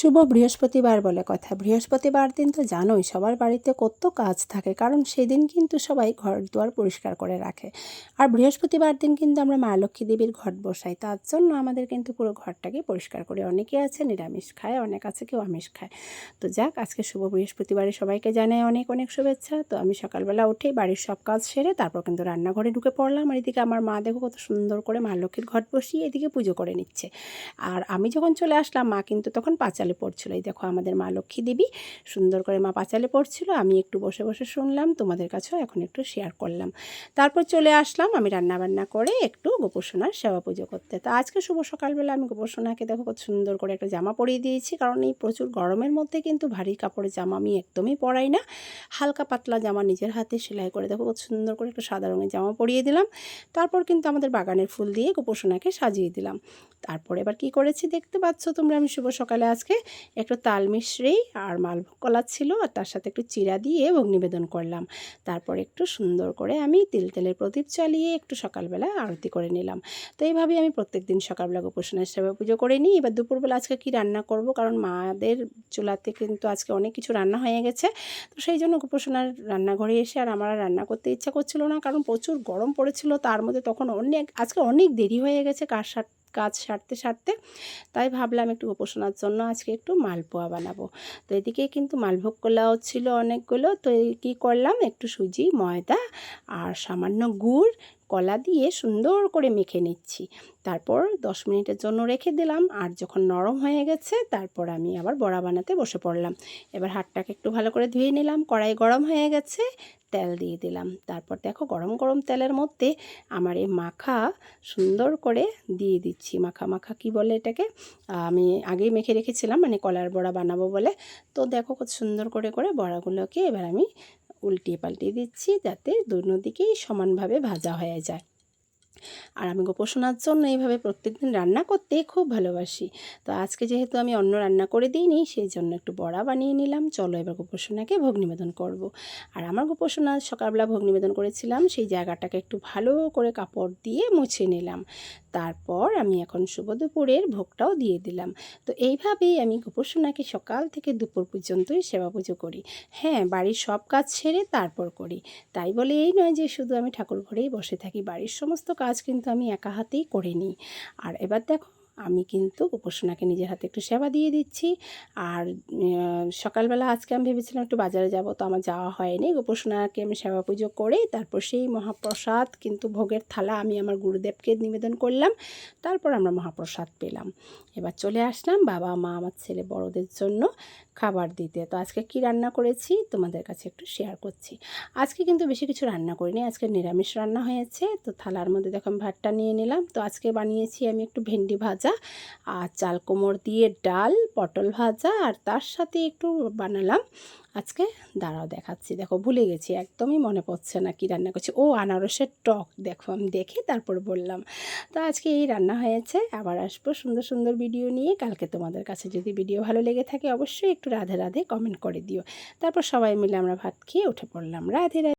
শুভ বৃহস্পতিবার বলে কথা। বৃহস্পতিবার দিন তো জানোই সবার বাড়িতে কত কাজ থাকে, কারণ সেদিন কিন্তু সবাই ঘর দুয়ার পরিষ্কার করে রাখে। আর বৃহস্পতিবার দিন কিন্তু আমরা মা লক্ষ্মী দেবীর ঘট বসাই, তার জন্য আমাদের কিন্তু পুরো ঘরটাকে পরিষ্কার করি। অনেকে আছে নিরামিষ খায়, অনেক আছে কেউ আমিষ খায়। তো যাক, আজকে শুভ বৃহস্পতিবারে সবাইকে জানাই অনেক অনেক শুভেচ্ছা। তো আমি সকালবেলা উঠেই বাড়ির সব কাজ সেরে তারপর কিন্তু রান্নাঘরে ঢুকে পড়লাম। আর এদিকে আমার মা দেখো কত সুন্দর করে মা লক্ষ্মীর ঘট বসিয়ে এদিকে পুজো করে নিচ্ছে। আর আমি যখন চলে আসলাম মা কিন্তু তখন পাঁচালে পড়ছিল। এই দেখো আমাদের মা লক্ষ্মী দেবী সুন্দর করে মা পাঁচালে পড়ছিল, আমি একটু বসে বসে শুনলাম, তোমাদের কাছেও এখন একটু শেয়ার করলাম। তারপর চলে আসলাম আমি রান্নাবান্না করে একটু গোপোষণার সেবা পুজো করতে। তো আজকে শুভ সকালবেলা আমি গোপোষণাকে দেখো কত সুন্দর করে একটা জামা পরিয়ে দিয়েছি, কারণ এই প্রচুর গরমের মধ্যে কিন্তু ভারী কাপড়ের জামা আমি একদমই পরাই না। হালকা পাতলা জামা নিজের হাতে সেলাই করে দেখো কত সুন্দর করে একটা সাদা রঙের জামা পরিয়ে দিলাম। তারপর কিন্তু আমাদের বাগানের ফুল দিয়ে গোপোষণাকে সাজিয়ে দিলাম। তারপর এবার কি করেছি দেখতে পাচ্ছ তোমরা, আমি শুভ সকালে আজকে একটু তাল মিশ্রি আর মালভোগ কলা ছিল, আর তার সাথে একটু চিরা দিয়ে ভোগ নিবেদন করলাম। তারপর একটু সুন্দর করে আমি তেলের প্রদীপ চালিয়ে একটু সকালবেলা আরতি করে নিলাম। তো এইভাবেই আমি প্রত্যেক দিন সকালবেলা গোপোষণার সেবা পুজো করে নিই। এবার দুপুরবেলা আজকে কি রান্না করব, কারণ মাদের চুলাতে কিন্তু আজকে অনেক কিছু রান্না হয়ে গেছে। তো সেই জন্য গোপোষণার রান্নাঘরে এসে আর আমার আর রান্না করতে ইচ্ছা করছিল না, কারণ প্রচুর গরম পড়েছিল। তার মধ্যে তখন আজকে অনেক দেরি হয়ে গেছে কাজ সারতে। তাই ভাবলাম একটু গোপোষণার জন্য আজকে একটু মালপোয়া বানাবো। তো এদিকে কিন্তু মালভোগ কলাও ছিল অনেকগুলো। তো কী করলাম, একটু সুজি, ময়দা আর সামান্য গুড় কলা দিয়ে সুন্দর করে মেখে নিচ্ছি। তারপর 10 মিনিটের জন্য রেখে দিলাম। আর যখন নরম হয়ে গেছে তারপর আমি আবার বড়া বানাতে বসে পড়লাম। এবার হাতটাকে একটু ভালো করে ধুয়ে নিলাম। কড়াই গরম হয়ে গেছে, তেল দিয়ে দিলাম। তারপর দেখো গরম গরম তেলের মধ্যে আমার এই মাখা সুন্দর করে দিয়ে দিচ্ছি। মাখা কি বলে এটাকে, আমি আগেই মেখে রেখেছিলাম, মানে কলার বড়া বানাবো বলে। তো দেখো কত সুন্দর করে বড়াগুলোকে এবার আমি উল্টিয়ে পাল্টিয়ে দিচ্ছি, যাতে দুনো দিকেই সমানভাবে ভাজা হয়ে যায়। আর আমি গোপোষণার জন্য এইভাবে প্রত্যেকদিন রান্না করতে খুব ভালোবাসি। তো আজকে যেহেতু আমি অন্য রান্না করে দিইনি, সেই জন্য একটু বড়া বানিয়ে নিলাম। চলো এবার গোপোষণাকে ভোগ নিবেদন করব। আর আমার গোপোষণা সকালবেলা ভোগ নিবেদন করেছিলাম, সেই জায়গাটাকে একটু ভালো করে কাপড় দিয়ে মুছে নিলাম। তারপর আমি এখন শুভ দুপুরের ভোগটাও দিয়ে দিলাম। তো এইভাবেই আমি গোপোষণাকে সকাল থেকে দুপুর পর্যন্তই সেবা পুজো করি। হ্যাঁ, বাড়ির সব কাজ ছেড়ে তারপর করি। তাই বলে এই নয় যে শুধু আমি ঠাকুর ঘরেই বসে থাকি, বাড়ির সমস্ত কাজ কিন্তু আমি একা হাতেই করে নিই। আর এবার দেখো আমি কিন্তু গোপোষণাকে নিজের হাতে একটু সেবা দিয়ে দিচ্ছি। আর সকালবেলা আজকে আমি ভেবেছিলাম একটু বাজারে যাব, তো আমার যাওয়া হয়নি। গোপোষণাকে আমি সেবা পুজো করে তারপর সেই মহাপ্রসাদ কিন্তু ভোগের থালা আমি আমার গুরুদেবকে নিবেদন করলাম। তারপর আমরা মহাপ্রসাদ পেলাম। এবার চলে আসলাম বাবা মা আমার ছেলে বড়দের জন্য খাবার দিতে। তো আজকে কি রান্না করেছি তোমাদের কাছে একটু শেয়ার করছি। আজকে কিন্তু বেশি কিছু রান্না করিনি, আজকে নিরামিষ রান্না হয়েছে। তো থালার মধ্যে দেখো আমি ভাতটা নিয়ে নিলাম। তো আজকে বানিয়েছি আমি একটু ভেন্ডি ভাজা আর চাল কুমড় দিয়ে ডাল, পটল ভাজা, আর তার সাথে একটু বানালাম আজকে, দাঁড়াও দেখাচ্ছি। দেখো ভুলে গেছি, একদমই মনে পড়ছে না কি রান্না করছি। ও, আনারসের টক। দেখো আমি দেখে তারপর বললাম। তো আজকে এই রান্না হয়েছে। আবার আসবো সুন্দর সুন্দর ভিডিও নিয়ে কালকে। তোমাদের কাছে যদি ভিডিও ভালো লেগে থাকে অবশ্যই একটু রাধে রাধে কমেন্ট করে দিও। তারপর সবাই মিলে আমরা ভাত খেয়ে উঠে পড়লাম। রাধে রাধে।